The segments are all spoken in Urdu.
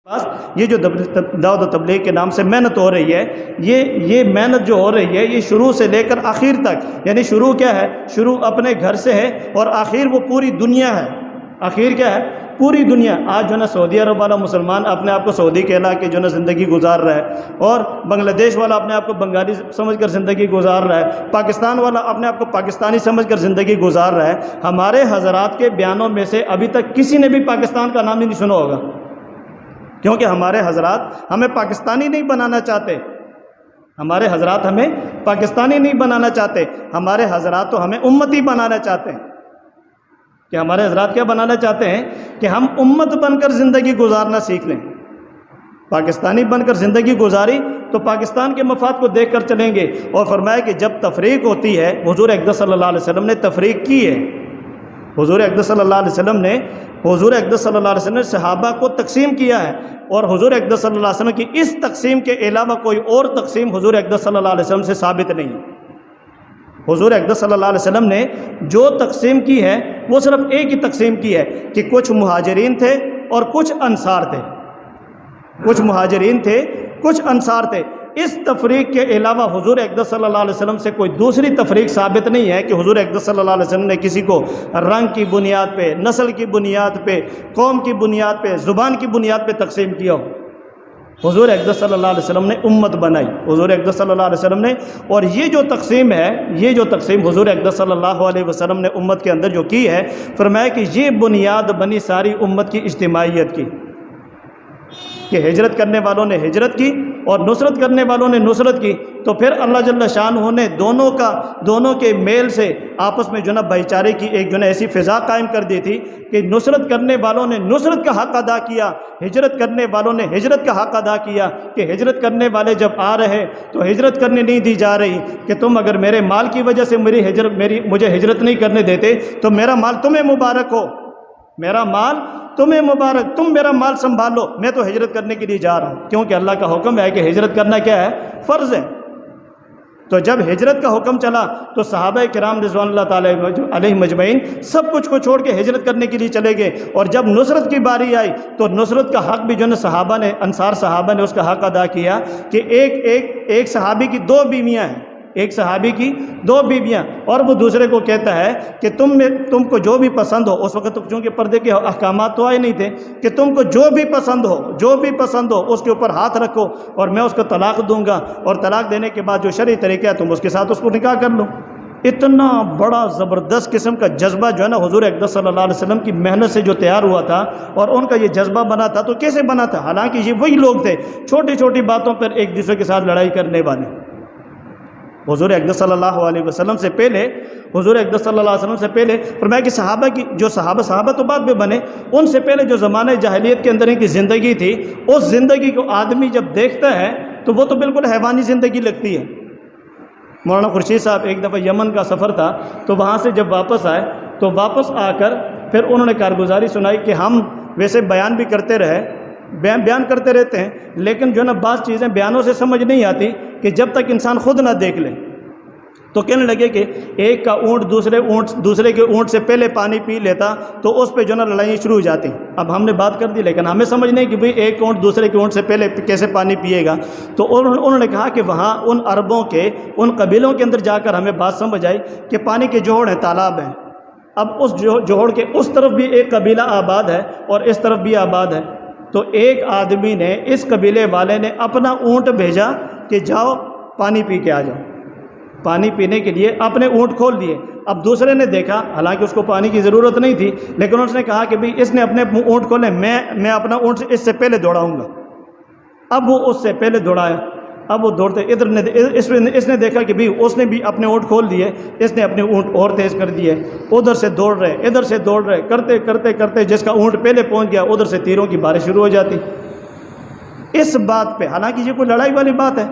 پاس یہ جو دعوت و تبلیغ کے نام سے محنت ہو رہی ہے، یہ محنت جو ہو رہی ہے یہ شروع سے لے کر آخر تک، یعنی شروع کیا ہے؟ شروع اپنے گھر سے ہے اور آخر وہ پوری دنیا ہے۔ آخر کیا ہے؟ پوری دنیا۔ آج جو ہے نا سعودی عرب والا مسلمان اپنے آپ کو سعودی کہلا کے جو ہے نا زندگی گزار رہا ہے، اور بنگلہ دیش والا اپنے آپ کو بنگالی سمجھ کر زندگی گزار رہا ہے، پاکستان والا اپنے آپ کو پاکستانی سمجھ کر زندگی گزار رہا ہے۔ ہمارے حضرات کے بیانوں میں سے ابھی تک کسی نے بھی پاکستان کا نام ہی نہیں سنا ہوگا، کیونکہ ہمارے حضرات ہمیں پاکستانی نہیں بنانا چاہتے۔ ہمارے حضرات ہمیں پاکستانی نہیں بنانا چاہتے، ہمارے حضرات تو ہمیں امتی بنانا چاہتے ہیں۔ کہ ہمارے حضرات کیا بنانا چاہتے ہیں؟ کہ ہم امت بن کر زندگی گزارنا سیکھ لیں۔ پاکستانی بن کر زندگی گزاری تو پاکستان کے مفاد کو دیکھ کر چلیں گے۔ اور فرمایا کہ جب تفریق ہوتی ہے، حضور اقدس صلی اللہ علیہ وسلم نے تفریق کی ہے۔ حضور اقدس صلی اللہ علیہ وسلم نے صحابہ کو تقسیم کیا ہے، اور حضور اقدس صلی اللہ علیہ وسلم کی اس تقسیم کے علاوہ کوئی اور تقسیم حضور اقدس صلی اللہ علیہ وسلم سے ثابت نہیں ہے۔ حضور اقدس صلی اللہ علیہ وسلم نے جو تقسیم کی ہے وہ صرف ایک ہی تقسیم کی ہے کہ کچھ مہاجرین تھے اور کچھ انصار تھے۔ کچھ مہاجرین تھے، کچھ انصار تھے۔ اس تفریق کے علاوہ حضور اقدس صلی اللہ علیہ وسلم سے کوئی دوسری تفریق ثابت نہیں ہے کہ حضور اقدس صلی اللہ علیہ وسلم نے کسی کو رنگ کی بنیاد پہ، نسل کی بنیاد پہ، قوم کی بنیاد پہ، زبان کی بنیاد پہ تقسیم کیا ہو۔ حضور اقدس صلی اللہ علیہ وسلم نے امت بنائی، حضور اقدس صلی اللہ علیہ وسلم نے۔ اور یہ جو تقسیم ہے، یہ جو تقسیم حضور اقدس صلی اللہ علیہ وسلم نے امت کے اندر جو کی ہے، فرمایا کہ یہ بنیاد بنی ساری امت کی اجتماعیت کی، کہ ہجرت کرنے والوں نے ہجرت کی اور نصرت کرنے والوں نے نصرت کی، تو پھر اللہ جل شانہ نے دونوں کے میل سے آپس میں جو نا بھائی چارے کی ایک جو نا ایسی فضا قائم کر دی تھی کہ نصرت کرنے والوں نے نصرت کا حق ادا کیا، ہجرت کرنے والوں نے ہجرت کا حق ادا کیا، کہ ہجرت کرنے والے جب آ رہے تو ہجرت کرنے نہیں دی جا رہی کہ تم اگر میرے مال کی وجہ سے مجھے ہجرت نہیں کرنے دیتے تو میرا مال تمہیں مبارک ہو، میرا مال تمہیں مبارک، تم میرا مال سنبھال لو، میں تو ہجرت کرنے کے لیے جا رہا ہوں، کیونکہ اللہ کا حکم ہے کہ ہجرت کرنا کیا ہے؟ فرض ہے۔ تو جب ہجرت کا حکم چلا تو صحابہ کرام رضوان اللہ تعالی علیہ مجمعین سب کچھ کو چھوڑ کے ہجرت کرنے کے لیے چلے گئے، اور جب نصرت کی باری آئی تو نصرت کا حق بھی جو ہے صحابہ نے، انصار صحابہ نے اس کا حق ادا کیا کہ ایک صحابی کی 2 بیویاں ہیں، ایک صحابی کی 2 بیویاں، اور وہ دوسرے کو کہتا ہے کہ تم کو جو بھی پسند ہو، اس وقت تو چونکہ پردے کے احکامات تو آئے نہیں تھے، کہ تم کو جو بھی پسند ہو اس کے اوپر ہاتھ رکھو اور میں اس کو طلاق دوں گا، اور طلاق دینے کے بعد جو شرعی طریقہ ہے تم اس کے ساتھ اس کو نکاح کر لو۔ اتنا بڑا زبردست قسم کا جذبہ جو ہے نا حضور اقدس صلی اللہ علیہ وسلم کی محنت سے جو تیار ہوا تھا، اور ان کا یہ جذبہ بنا تھا، تو کیسے بنا تھا؟ حالانکہ یہ وہی لوگ تھے چھوٹی چھوٹی باتوں پر ایک دوسرے کے ساتھ لڑائی کرنے والے۔ حضور اقدس صلی اللہ علیہ وسلم سے پہلے فرمایا کہ صحابہ تو بعد میں بنے، ان سے پہلے جو زمانہ جاہلیت کے اندر ان کی زندگی تھی، اس زندگی کو آدمی جب دیکھتا ہے تو وہ تو بالکل حیوانی زندگی لگتی ہے۔ مولانا خورشید صاحب ایک دفعہ یمن کا سفر تھا، تو وہاں سے جب واپس آئے تو واپس آ کر پھر انہوں نے کارگزاری سنائی کہ ہم ویسے بیان بھی کرتے رہے، بیان کرتے رہتے ہیں، لیکن جو ہے نا بعض چیزیں بیانوں سے سمجھ نہیں آتی کہ جب تک انسان خود نہ دیکھ لے۔ تو کہنے لگے کہ ایک کا اونٹ دوسرے کے اونٹ سے پہلے پانی پی لیتا تو اس پہ جو ہے نا لڑائیاں شروع ہو جاتی۔ اب ہم نے بات کر دی، لیکن ہمیں سمجھ نہیں کہ بھئی ایک اونٹ دوسرے کے اونٹ سے پہلے کیسے پانی پیے گا۔ تو انہوں نے کہا کہ وہاں ان عربوں کے ان قبیلوں کے اندر جا کر ہمیں بات سمجھ آئی کہ پانی کے جوہر ہیں، تالاب ہیں، اب اس جوہر کے اس طرف بھی ایک قبیلہ آباد ہے اور اس طرف بھی آباد ہے۔ تو ایک آدمی نے، اس قبیلے والے نے اپنا اونٹ بھیجا کہ جاؤ پانی پی کے آ جاؤ، پانی پینے کے لیے اپنے اونٹ کھول دیے۔ اب دوسرے نے دیکھا، حالانکہ اس کو پانی کی ضرورت نہیں تھی، لیکن اس نے کہا کہ بھئی اس نے اپنے اونٹ کھولے، میں اپنا اونٹ اس سے پہلے دوڑاؤں گا۔ اب وہ اس سے پہلے دوڑایا، اب وہ دوڑتے اس نے دیکھا کہ بھئی اس نے بھی اپنے اونٹ کھول دیے، اس نے اپنے اونٹ اور تیز کر دیے، ادھر سے دوڑ رہے ادھر سے دوڑ رہے، کرتے جس کا اونٹ پہلے پہنچ گیا ادھر سے تیروں کی بارش شروع ہو جاتی۔ اس بات پہ، حالانکہ یہ کوئی لڑائی والی بات ہے،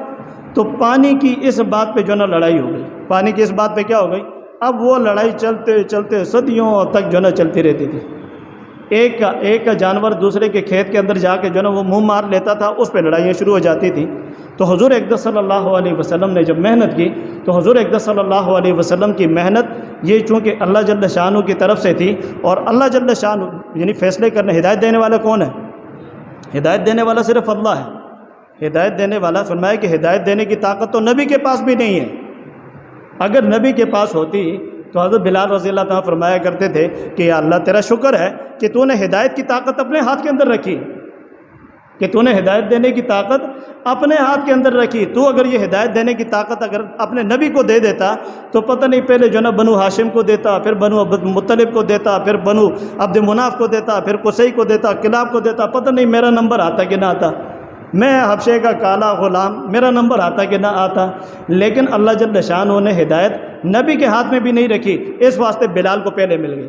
تو پانی کی اس بات پہ جو نا لڑائی ہو گئی۔ پانی کی اس بات پہ کیا ہو گئی؟ اب وہ لڑائی چلتے صدیوں تک جو نا چلتی رہتی تھی۔ ایک کا جانور دوسرے کے کھیت کے اندر جا کے جو نا وہ منہ مار لیتا تھا، اس پہ لڑائیاں شروع ہو جاتی تھیں۔ تو حضور اقدس صلی اللہ علیہ وسلم نے جب محنت کی تو حضور اقدس صلی اللہ علیہ وسلم کی محنت یہ چونکہ اللہ جل شانہ کی طرف سے تھی، اور اللہ جل شانہ یعنی فیصلے کرنے ہدایت دینے والا کون ہے؟ ہدایت دینے والا صرف اللہ ہے۔ ہدایت دینے والا، فرمایا کہ ہدایت دینے کی طاقت تو نبی کے پاس بھی نہیں ہے۔ اگر نبی کے پاس ہوتی تو حضرت بلال رضی اللہ تعالیٰ فرمایا کرتے تھے کہ یا اللہ تیرا شکر ہے کہ تو نے ہدایت کی طاقت اپنے ہاتھ کے اندر رکھی، کہ تو نے ہدایت دینے کی طاقت اپنے ہاتھ کے اندر رکھی۔ تو اگر یہ ہدایت دینے کی طاقت اگر اپنے نبی کو دے دیتا تو پتہ نہیں پہلے جو نا بنو ہاشم کو دیتا، پھر بنو عبد مطلب کو دیتا، پھر بنو عبد مناف کو دیتا، پھر قصی کو دیتا، کلاب کو دیتا، پتہ نہیں میرا نمبر آتا کہ نہ آتا، میں حبشے کا کالا غلام، میرا نمبر آتا کہ نہ آتا۔ لیکن اللہ جل شانہ نے ہدایت نبی کے ہاتھ میں بھی نہیں رکھی، اس واسطے بلال کو پہلے مل گئی،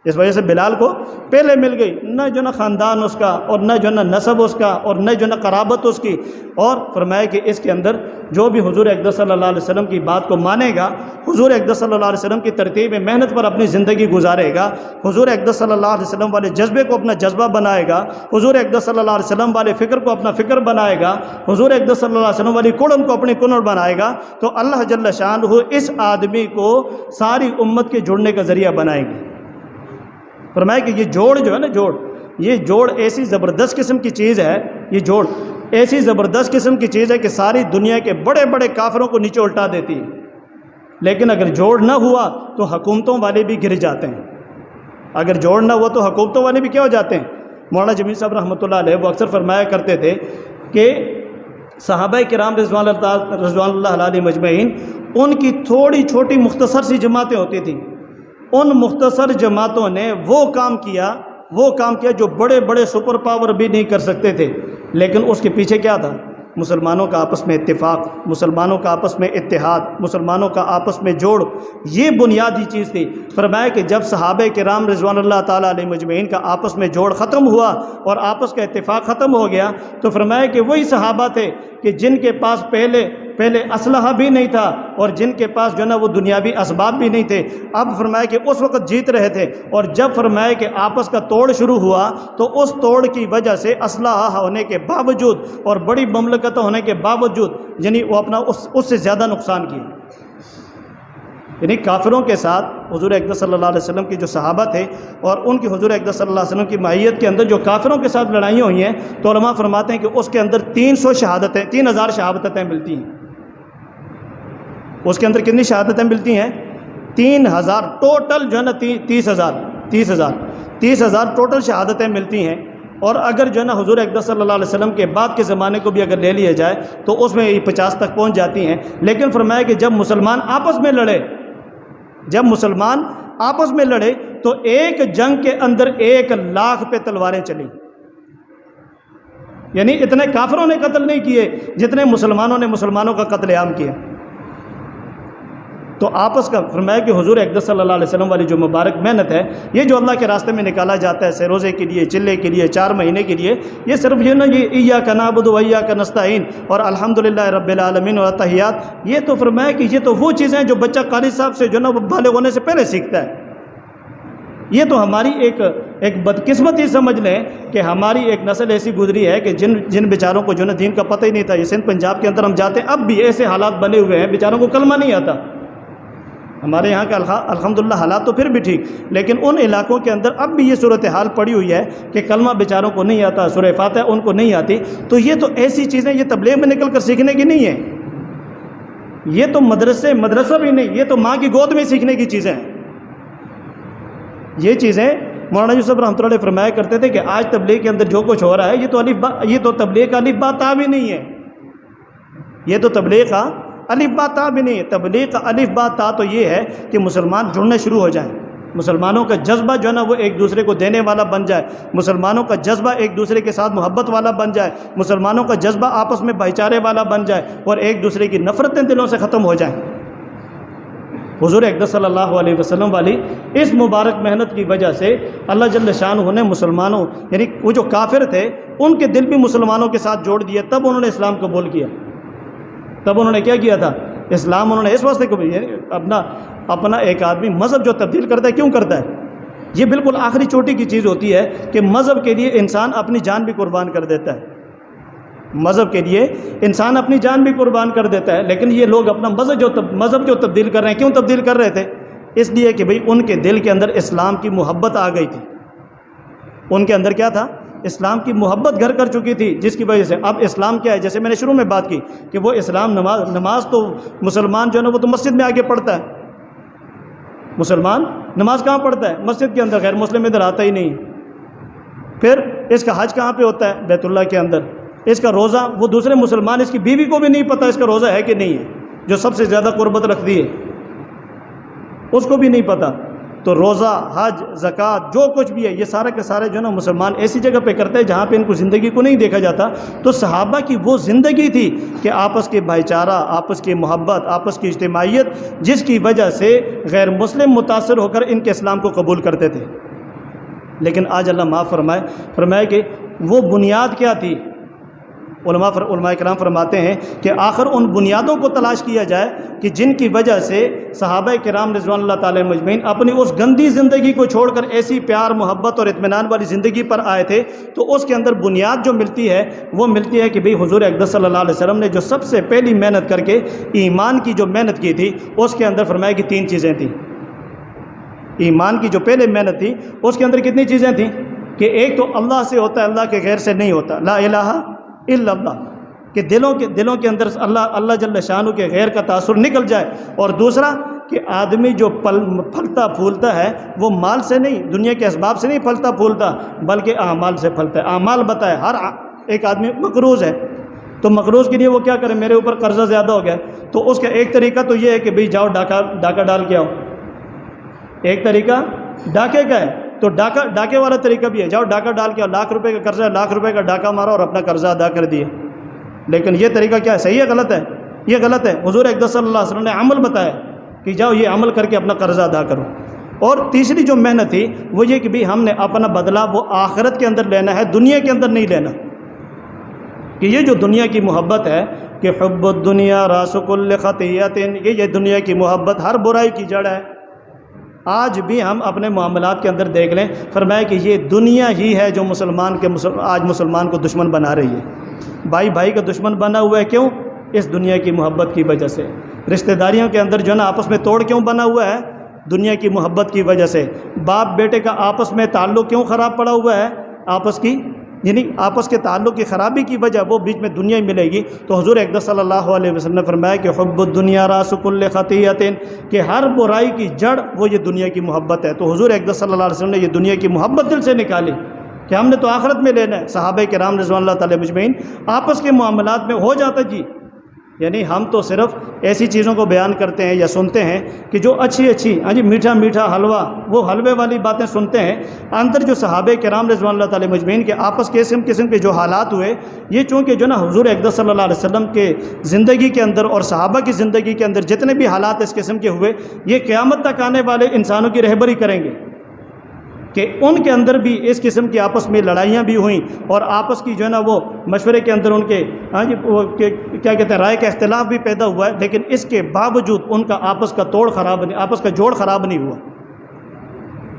اس وجہ سے بلال کو پہلے مل گئی، نہ جو نہ خاندان اس کا، اور نہ جو نہ نسب اس کا، اور نہ جو نہ قرابت اس کی۔ اور فرمایا کہ اس کے اندر جو بھی حضور اقدس صلی اللہ علیہ وسلم کی بات کو مانے گا، حضور اقدس صلی اللہ علیہ وسلم کی ترتیب محنت پر اپنی زندگی گزارے گا، حضور اقدس صلی اللہ علیہ وسلم والے جذبے کو اپنا جذبہ بنائے گا، حضور اقدس صلی اللہ علیہ وسلم والے فکر کو اپنا فکر بنائے گا، حضور اقدس صلی اللہ علیہ وسلم والی کڑن کو اپنی کنڑ بنائے گا، تو اللہ جل شانہ اس آدمی کو ساری امت کے جڑنے کا ذریعہ بنائے گی۔ فرمایا کہ یہ جوڑ جو ہے نا، یہ جوڑ ایسی زبردست قسم کی چیز ہے، یہ جوڑ ایسی زبردست قسم کی چیز ہے کہ ساری دنیا کے بڑے بڑے کافروں کو نیچے الٹا دیتی ہے۔ لیکن اگر جوڑ نہ ہوا تو حکومتوں والے بھی گر جاتے ہیں، اگر جوڑ نہ ہوا تو حکومتوں والے بھی کیا ہو جاتے ہیں۔ مولانا جمیل صاحب رحمۃ اللہ علیہ وہ اکثر فرمایا کرتے تھے کہ صحابہ کرام رضوان اللہ علیہ مجمعین، ان کی تھوڑی چھوٹی مختصر سی جماعتیں ہوتی تھیں، ان مختصر جماعتوں نے وہ کام کیا جو بڑے بڑے سپر پاور بھی نہیں کر سکتے تھے، لیکن اس کے پیچھے کیا تھا؟ مسلمانوں کا آپس میں اتفاق، مسلمانوں کا آپس میں اتحاد، مسلمانوں کا آپس میں جوڑ، یہ بنیادی چیز تھی۔ فرمایا کہ جب صحابہ کرام رضوان اللہ تعالیٰ علیہ مجمعین کا آپس میں جوڑ ختم ہوا اور آپس کا اتفاق ختم ہو گیا، تو فرمایا کہ وہی صحابہ تھے کہ جن کے پاس پہلے اسلحہ بھی نہیں تھا اور جن کے پاس جو نا وہ دنیاوی اسباب بھی نہیں تھے، اب فرمایا کہ اس وقت جیت رہے تھے، اور جب فرمایا کہ آپس کا توڑ شروع ہوا تو اس توڑ کی وجہ سے اسلحہ ہونے کے باوجود اور بڑی مملکت ہونے کے باوجود یعنی وہ اپنا اس سے زیادہ نقصان کیا۔ یعنی کافروں کے ساتھ حضور اقدس صلی اللہ علیہ وسلم کے جو صحابہ تھے اور ان کی حضور اقدس صلی اللہ علیہ وسلم کی معیت کے اندر جو کافروں کے ساتھ لڑائیاں ہوئی ہیں، تو علماء فرماتے ہیں کہ اس کے اندر 3,000 شہادتیں ملتی ہیں۔ اس کے اندر کتنی شہادتیں ملتی ہیں؟ 3,000 ٹوٹل جو ہے نا 30,000 ٹوٹل شہادتیں ملتی ہیں۔ اور اگر جو ہے نا حضور اقدس صلی اللہ علیہ وسلم کے بعد کے زمانے کو بھی اگر لے لیا جائے تو اس میں 50 تک پہنچ جاتی ہیں۔ لیکن فرمایا کہ جب مسلمان آپس میں لڑے تو ایک جنگ کے اندر 1,00,000 پہ تلواریں چلیں، یعنی اتنے کافروں نے قتل نہیں کیے جتنے مسلمانوں نے مسلمانوں کا قتل عام کیا۔ تو آپس کا فرمایا کہ حضور اقدس صلی اللہ علیہ وسلم والی جو مبارک محنت ہے، یہ جو اللہ کے راستے میں نکالا جاتا ہے روزے کے لیے، چلے کے لیے، 4 مہینے کے لیے، یہ صرف یہ نا یہ ایاک نعبد و ایاک نستعین اور الحمدللہ رب العالمین و تحیات، یہ تو فرمایا کہ یہ تو وہ چیزیں ہیں جو بچہ قاری صاحب سے جو نا وہ بالغ ہونے سے پہلے سیکھتا ہے۔ یہ تو ہماری ایک بدقسمتی سمجھ لیں کہ ہماری ایک نسل ایسی گزری ہے کہ جن بیچاروں کو جو نا دین کا پتہ ہی نہیں تھا۔ یہ سندھ پنجاب کے اندر ہم جاتے ہیں، اب بھی ایسے حالات بنے ہوئے ہیں، بیچاروں کو کلمہ نہیں آتا۔ ہمارے یہاں کا الحمدللہ حالات تو پھر بھی ٹھیک، لیکن ان علاقوں کے اندر اب بھی یہ صورتحال پڑی ہوئی ہے کہ کلمہ بیچاروں کو نہیں آتا، سورہ فاتحہ ان کو نہیں آتی۔ تو یہ تو ایسی چیزیں یہ تبلیغ میں نکل کر سیکھنے کی نہیں ہیں، یہ تو مدرسہ بھی نہیں، یہ تو ماں کی گود میں سیکھنے کی چیزیں ہیں۔ یہ چیزیں مولانا یوسف رحمۃ اللہ علیہ فرمایا کرتے تھے کہ آج تبلیغ کے اندر جو کچھ ہو رہا ہے یہ تو تبلیغ کا الف با تا بھی نہیں ہے، یہ تو تبلیغ کا الف با تا بھی نہیں ہے۔ تبلیغ کا الف با تا تو یہ ہے کہ مسلمان جڑنے شروع ہو جائیں، مسلمانوں کا جذبہ جو ہے نا وہ ایک دوسرے کو دینے والا بن جائے، مسلمانوں کا جذبہ ایک دوسرے کے ساتھ محبت والا بن جائے، مسلمانوں کا جذبہ آپس میں بھائی چارے والا بن جائے اور ایک دوسرے کی نفرتیں دلوں سے ختم ہو جائیں۔ حضور اقدس صلی اللہ علیہ وسلم والی اس مبارک محنت کی وجہ سے اللہ جل شانہ نے مسلمانوں یعنی وہ جو کافر تھے ان کے دل بھی مسلمانوں کے ساتھ جوڑ دیے، تب انہوں نے اسلام قبول کیا۔ تب انہوں نے کیا کیا تھا؟ اسلام انہوں نے اس واسطے قبول کیا۔ اپنا ایک آدمی مذہب جو تبدیل کرتا ہے، کیوں کرتا ہے؟ یہ بالکل آخری چوٹی کی چیز ہوتی ہے کہ مذہب کے لیے انسان اپنی جان بھی قربان کر دیتا ہے، مذہب کے لیے انسان اپنی جان بھی قربان کر دیتا ہے۔ لیکن یہ لوگ اپنا مذہب جو تبدیل کر رہے ہیں، کیوں تبدیل کر رہے تھے؟ اس لیے کہ بھئی ان کے دل کے اندر اسلام کی محبت آ گئی تھی، ان کے اندر کیا تھا؟ اسلام کی محبت گھر کر چکی تھی، جس کی وجہ سے اب اسلام کیا ہے، جیسے میں نے شروع میں بات کی کہ وہ اسلام نماز تو مسلمان جو ہے نا وہ تو مسجد میں آگے پڑھتا ہے، مسلمان نماز کہاں پڑھتا ہے؟ مسجد کے اندر، غیر مسلم ادھر آتا ہی نہیں۔ پھر اس کا حج کہاں پہ ہوتا ہے؟ بیت اللہ کے اندر۔ اس کا روزہ وہ دوسرے مسلمان، اس کی بیوی کو بھی نہیں پتہ اس کا روزہ ہے کہ نہیں ہے، جو سب سے زیادہ قربت رکھتی ہے اس کو بھی نہیں پتہ۔ تو روزہ، حج، زکوٰۃ، جو کچھ بھی ہے یہ سارے کے سارے جو ہے نا مسلمان ایسی جگہ پہ کرتے ہیں جہاں پہ ان کو زندگی کو نہیں دیکھا جاتا۔ تو صحابہ کی وہ زندگی تھی کہ آپس کے بھائی چارہ، آپس کی محبت، آپس کی اجتماعیت، جس کی وجہ سے غیر مسلم متاثر ہو کر ان کے اسلام کو قبول کرتے تھے۔ لیکن آج اللہ معاف فرمائے کہ وہ بنیاد کیا تھی؟ علماء کرام فرماتے ہیں کہ آخر ان بنیادوں کو تلاش کیا جائے کہ جن کی وجہ سے صحابہ کرام رضوان اللہ تعالی مجمعین اپنی اس گندی زندگی کو چھوڑ کر ایسی پیار، محبت اور اطمینان والی زندگی پر آئے تھے۔ تو اس کے اندر بنیاد جو ملتی ہے وہ ملتی ہے کہ بھئی حضور اقدس صلی اللہ علیہ وسلم نے جو سب سے پہلی محنت کر کے ایمان کی جو محنت کی تھی، اس کے اندر فرمایا کہ 3 چیزیں تھیں۔ ایمان کی جو پہلے محنت تھی اس کے اندر کتنی چیزیں تھیں؟ کہ ایک تو اللہ سے ہوتا ہے، اللہ کے غیر سے نہیں ہوتا، لا الہ الا اللہ، کہ دلوں کے اندر اللہ جل شانہ کے غیر کا تاثر نکل جائے۔ اور دوسرا کہ آدمی جو پھلتا پھولتا ہے وہ مال سے نہیں، دنیا کے اسباب سے نہیں پھلتا پھولتا، بلکہ اعمال سے پھلتا ہے۔ اعمال بتائے، ہر ایک آدمی مقروض ہے، تو مقروض کے لیے وہ کیا کرے؟ میرے اوپر قرضہ زیادہ ہو گیا، تو اس کا ایک طریقہ تو یہ ہے کہ بھئی جاؤ ڈاکہ ڈال کے آؤ۔ ایک طریقہ ڈاکے کا ہے، تو ڈاکے والا طریقہ بھی ہے، جاؤ ڈاکہ ڈال کے آؤ، ₹1,00,000 کا قرضہ ہے، ₹1,00,000 کا ڈاکہ مارا اور اپنا قرضہ ادا کر دیا۔ لیکن یہ طریقہ کیا ہے؟ صحیح ہے غلط ہے؟ یہ غلط ہے۔ حضور اقدس صلی اللہ علیہ وسلم نے عمل بتایا کہ جاؤ یہ عمل کر کے اپنا قرضہ ادا کرو۔ اور تیسری جو محنت تھی وہ یہ کہ بھی ہم نے اپنا بدلہ وہ آخرت کے اندر لینا ہے، دنیا کے اندر نہیں لینا۔ کہ یہ جو دنیا کی محبت ہے کہ حب الدنیا راس کل خطیۃ، یہ دنیا کی محبت ہر برائی کی جڑ ہے۔ آج بھی ہم اپنے معاملات کے اندر دیکھ لیں، فرمایا کہ یہ دنیا ہی ہے جو آج مسلمان کو دشمن بنا رہی ہے۔ بھائی کا دشمن بنا ہوا ہے، کیوں؟ اس دنیا کی محبت کی وجہ سے۔ رشتہ داریوں کے اندر جو ہے نا آپس میں توڑ کیوں بنا ہوا ہے؟ دنیا کی محبت کی وجہ سے۔ باپ بیٹے کا آپس میں تعلق کیوں خراب پڑا ہوا ہے؟ آپس کے تعلق کی خرابی کی وجہ وہ بیچ میں دنیا ہی ملے گی۔ تو حضور اقدس صلی اللہ علیہ وسلم نے فرمایا کہ حب الدنیا راس کل خطیۃ، کہ ہر برائی کی جڑ وہ یہ دنیا کی محبت ہے۔ تو حضور اقدس صلی اللہ علیہ وسلم نے یہ دنیا کی محبت دل سے نکالی کہ ہم نے تو آخرت میں لینا ہے۔ صحابہ کرام رضوان اللہ تعالی مجمعین آپس کے معاملات میں ہو جاتا جی، یعنی ہم تو صرف ایسی چیزوں کو بیان کرتے ہیں یا سنتے ہیں کہ جو اچھی میٹھا میٹھا حلوہ، وہ حلوے والی باتیں سنتے ہیں۔ اندر جو صحابہ کرام رضوان اللہ تعالی مجمعین کے آپس کے قسم کے جو حالات ہوئے، یہ چونکہ جو نا حضور اقدس صلی اللہ علیہ وسلم کے زندگی کے اندر اور صحابہ کی زندگی کے اندر جتنے بھی حالات اس قسم کے ہوئے، یہ قیامت تک آنے والے انسانوں کی رہبری کریں گے کہ ان کے اندر بھی اس قسم کی آپس میں لڑائیاں بھی ہوئیں اور آپس کی جو ہے نا وہ مشورے کے اندر ان کے کیا کہتے ہیں رائے کا اختلاف بھی پیدا ہوا ہے، لیکن اس کے باوجود ان کا آپس کا جوڑ خراب نہیں ہوا۔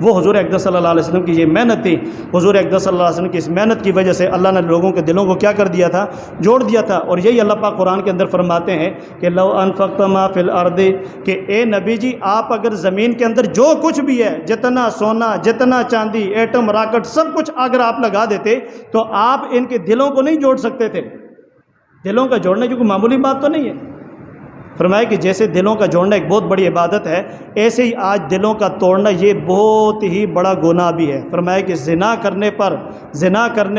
وہ حضور اقدس صلی اللہ علیہ وسلم کی یہ محنت تھی۔ حضور اقدس صلی اللہ علیہ وسلم کی اس محنت کی وجہ سے اللہ نے لوگوں کے دلوں کو کیا کر دیا تھا؟ جوڑ دیا تھا۔ اور یہی اللہ پاک قرآن کے اندر فرماتے ہیں کہ لو انفقت ما فی الارض، کہ اے نبی جی آپ اگر زمین کے اندر جو کچھ بھی ہے، جتنا سونا، جتنا چاندی، ایٹم، راکٹ، سب کچھ اگر آپ لگا دیتے تو آپ ان کے دلوں کو نہیں جوڑ سکتے تھے۔ دلوں کا جوڑنا جو کوئی معمولی بات تو نہیں ہے۔ فرمایا کہ جیسے دلوں کا جوڑنا ایک بہت بڑی عبادت ہے، ایسے ہی آج دلوں کا توڑنا یہ بہت ہی بڑا گناہ بھی ہے۔ فرمایا کہ زنا کرنے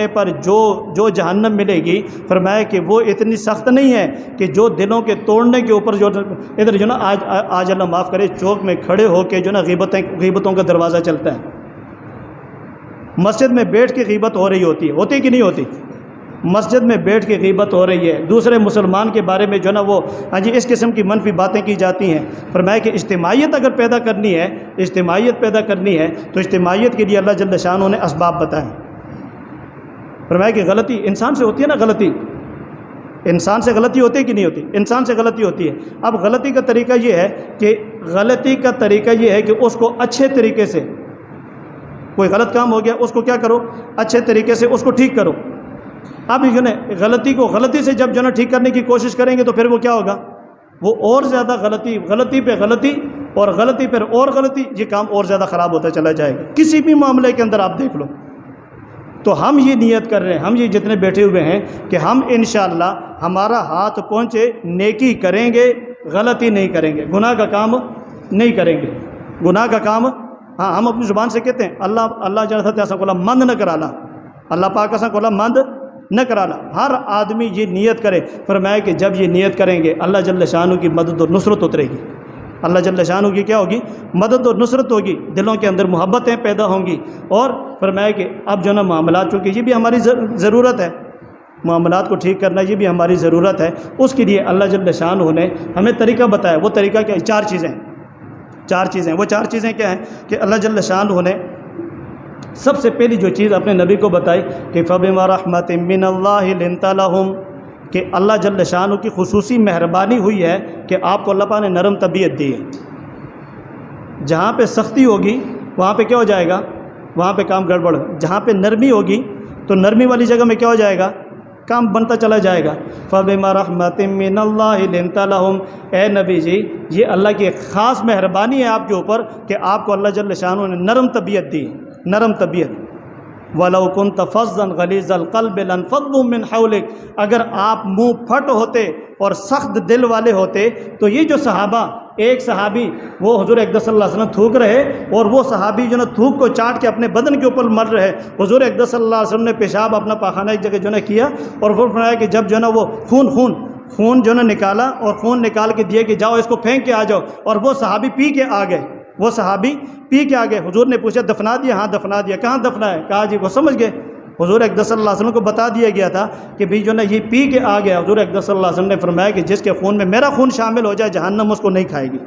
پر جو جہنم ملے گی، فرمایا کہ وہ اتنی سخت نہیں ہے کہ جو دلوں کے توڑنے کے اوپر جو ادھر جو نا آج اللہ معاف کرے چوک میں کھڑے ہو کے جو نا غیبتوں کا دروازہ چلتا ہے۔ مسجد میں بیٹھ کے غیبت ہو رہی ہوتی کہ نہیں ہوتی؟ مسجد میں بیٹھ کے غیبت ہو رہی ہے، دوسرے مسلمان کے بارے میں جو ہے نا وہ اس قسم کی منفی باتیں کی جاتی ہیں۔ فرمایا کہ اجتماعیت اگر پیدا کرنی ہے تو اجتماعیت کے لیے اللہ جل شانہ نے اسباب بتائے۔ فرمایا کہ غلطی انسان سے ہوتی ہے نا، انسان سے غلطی ہوتی ہے کہ نہیں ہوتی؟ انسان سے غلطی ہوتی ہے۔ اب غلطی کا طریقہ یہ ہے کہ اس کو اچھے طریقے سے، کوئی غلط کام ہو گیا اس کو کیا کرو؟ اچھے طریقے سے اس کو ٹھیک کرو۔ اب غلطی سے جب جو نا ٹھیک کرنے کی کوشش کریں گے تو پھر وہ کیا ہوگا؟ وہ اور زیادہ غلطی پہ غلطی اور غلطی پر اور غلطی، یہ کام اور زیادہ خراب ہوتا چلا جائے گا۔ کسی بھی معاملے کے اندر آپ دیکھ لو، تو ہم یہ نیت کر رہے ہیں، ہم یہ جتنے بیٹھے ہوئے ہیں کہ ہم انشاءاللہ ہمارا ہاتھ پہنچے، نیکی کریں گے، غلطی نہیں کریں گے، گناہ کا کام نہیں کریں گے، گناہ کا کام ہاں ہم اپنی زبان سے کہتے ہیں اللہ جل ایسا کولا مند نہ کرالا، اللہ پاک ایسا کولا مند نہ کرالا۔ ہر آدمی یہ نیت کرے، فرمایا کہ جب یہ نیت کریں گے اللہ جل شانہ کی مدد اور نصرت اترے گی، اللہ جل شانہ کی کیا ہوگی؟ مدد اور نصرت ہوگی، دلوں کے اندر محبتیں پیدا ہوں گی۔ اور فرمایا کہ اب جو نا معاملات، چونکہ یہ بھی ہماری ضرورت ہے، معاملات کو ٹھیک کرنا یہ بھی ہماری ضرورت ہے، اس کے لیے اللہ جل شانہ نے ہمیں طریقہ بتایا۔ وہ طریقہ کیا ہے؟ چار چیزیں وہ چار چیزیں کیا ہیں کہ اللہ جل شانہ نے سب سے پہلی جو چیز اپنے نبی کو بتائی کہ فَبِمَا رَحْمَةٍ مِّنَ اللَّهِ لِنْتَ لَهُمْ، کہ اللہ جل شانہ کی خصوصی مہربانی ہوئی ہے کہ آپ کو اللہ پاک نے نرم طبیعت دی ہے۔ جہاں پہ سختی ہوگی وہاں پہ کیا ہو جائے گا؟ وہاں پہ کام گڑبڑ۔ جہاں پہ نرمی ہوگی تو نرمی والی جگہ میں کیا ہو جائے گا؟ کام بنتا چلا جائے گا۔ فَبِمَا رَحْمَةٍ مِّنَ اللَّهِ لِنْتَ لَهُمْ، اے نبی جی یہ اللہ کی ایک خاص مہربانی ہے آپ کے اوپر کہ آپ کو اللہ جل شانہ نے نرم طبیعت دی، نرم طبیعت۔ وَلَوْ كُنْتَ فَظًّا غَلِيظَ الْقَلْبِ لَانفَضُّوا مِنْ حَوْلِكَ، اگر آپ منہ پھٹ ہوتے اور سخت دل والے ہوتے تو یہ جو صحابہ، ایک صحابی وہ حضور اقدس صلی اللہ علیہ وسلم تھوک رہے اور وہ صحابی جو نا تھوک کو چاٹ کے اپنے بدن کے اوپر مر رہے، حضور اقدس صلی اللہ علیہ وسلم نے پیشاب اپنا پاخانہ ایک جگہ جو نا کیا اور وہ فرمایا کہ جب جو نا وہ خون جو نا نکالا اور خون نکال کے دیا کہ جاؤ اس کو پھینک کے آ جاؤ، اور وہ صحابی پی کے آ گئے، وہ صحابی پی کے آ گئے۔ حضور نے پوچھا دفنا دیا؟ ہاں دفنا دیا۔ کہاں دفنا ہے؟ کہا جی وہ سمجھ گئے، حضور اقدس صلی اللہ علیہ وسلم کو بتا دیا گیا تھا کہ بھی جو نا یہ پی کے آ گیا۔ حضور اقدس صلی اللہ علیہ وسلم نے فرمایا کہ جس کے خون میں میرا خون شامل ہو جائے جہنم اس کو نہیں کھائے گی۔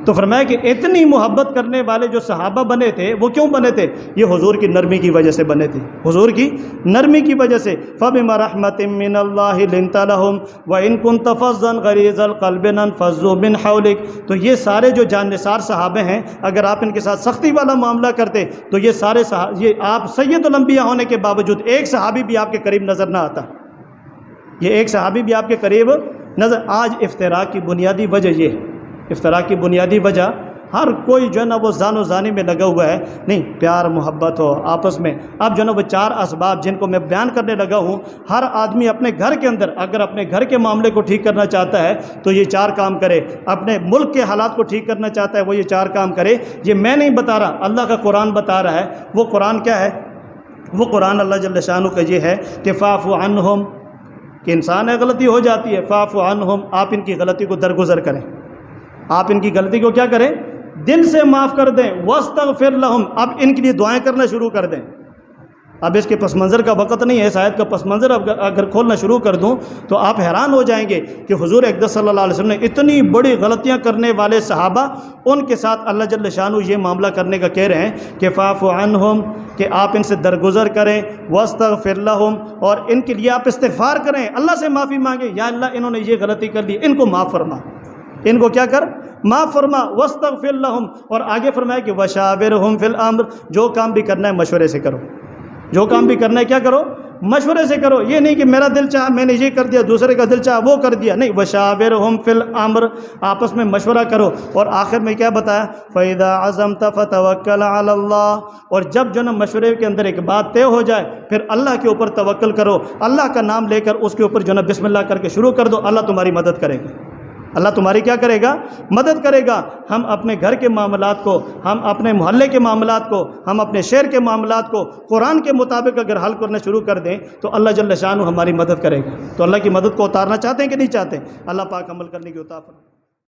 تو فرمایا کہ اتنی محبت کرنے والے جو صحابہ بنے تھے وہ کیوں بنے تھے؟ یہ حضور کی نرمی کی وجہ سے بنے تھے، حضور کی نرمی کی وجہ سے۔ فَبِمَا رَحْمَةٍ مِّنَ اللَّهِ لِنْتَ لَهُمْ وَإِن كُنْتَ فَظًّا غَلِيظَ الْقَلْبِ لَانفَضُّوا مِنْ حَوْلِكَ، تو یہ سارے جو جان نثار صحابہ ہیں اگر آپ ان کے ساتھ سختی والا معاملہ کرتے تو یہ سارے یہ آپ سید الانبیاء ہونے کے باوجود ایک صحابی بھی آپ کے قریب نظر نہ آتا، یہ ایک صحابی بھی آپ کے قریب نظر۔ آج افتراق کی بنیادی وجہ یہ ہے، افتراق کی بنیادی وجہ ہر کوئی جو ہے نا وہ زان و زانی میں لگا ہوا ہے، نہیں پیار محبت ہو آپس میں۔ اب جو ہے نا وہ چار اسباب جن کو میں بیان کرنے لگا ہوں، ہر آدمی اپنے گھر کے اندر اگر اپنے گھر کے معاملے کو ٹھیک کرنا چاہتا ہے تو یہ چار کام کرے، اپنے ملک کے حالات کو ٹھیک کرنا چاہتا ہے وہ یہ چار کام کرے۔ یہ میں نہیں بتا رہا، اللہ کا قرآن بتا رہا ہے۔ وہ قرآن کیا ہے؟ وہ قرآن اللہ جل شانہ کا یہ ہے کہ فاعف عنہم، کہ انسان ہے غلطی ہو جاتی ہے، فاعف عنہم، آپ ان کی غلطی کو درگزر کریں، آپ ان کی غلطی کو کیا کریں؟ دل سے معاف کر دیں۔ واستغفر لہم، اب ان کے لیے دعائیں کرنا شروع کر دیں۔ اب اس کے پس منظر کا وقت نہیں ہے، اس آیت کا پس منظر اگر کھولنا شروع کر دوں تو آپ حیران ہو جائیں گے کہ حضور اقدس صلی اللہ علیہ وسلم نے اتنی بڑی غلطیاں کرنے والے صحابہ، ان کے ساتھ اللہ جل شانہ یہ معاملہ کرنے کا کہہ رہے ہیں کہ فاعف عنہم، کہ آپ ان سے درگزر کریں، واستغفر لہم، اور ان کے لیے آپ استغفار کریں، اللہ سے معافی مانگیں، یا اللہ انہوں نے یہ غلطی کر لی، ان کو معاف فرما، ان کو کیا کر؟ معاف فرما۔ واستغفر لہم، اور آگے فرمایا کہ وشاورہم فی الامر، جو کام بھی کرنا ہے مشورے سے کرو، جو کام بھی کرنا ہے کیا کرو؟ مشورے سے کرو۔ یہ نہیں کہ میرا دل چاہا میں نے یہ کر دیا، دوسرے کا دل چاہا وہ کر دیا، نہیں، وشاورہم فی الامر، آپس میں مشورہ کرو۔ اور آخر میں کیا بتایا؟ فَإِذَا عَزَمْتَ فَتَوَكَّلْ عَلَى اللَّهِ، اور جب جو نا مشورے کے اندر ایک بات طے ہو جائے پھر اللہ کے اوپر توکل کرو، اللہ کا نام لے کر اس کے اوپر جو نا بسم اللہ کر کے شروع کر دو، اللہ تمہاری مدد کرے گا، اللہ تمہاری کیا کرے گا؟ مدد کرے گا۔ ہم اپنے گھر کے معاملات کو، ہم اپنے محلے کے معاملات کو، ہم اپنے شہر کے معاملات کو قرآن کے مطابق اگر حل کرنا شروع کر دیں تو اللہ جل شانہ ہماری مدد کرے گا۔ تو اللہ کی مدد کو اتارنا چاہتے ہیں کہ نہیں چاہتے؟ اللہ پاک عمل کرنے کی عطا فرمائے۔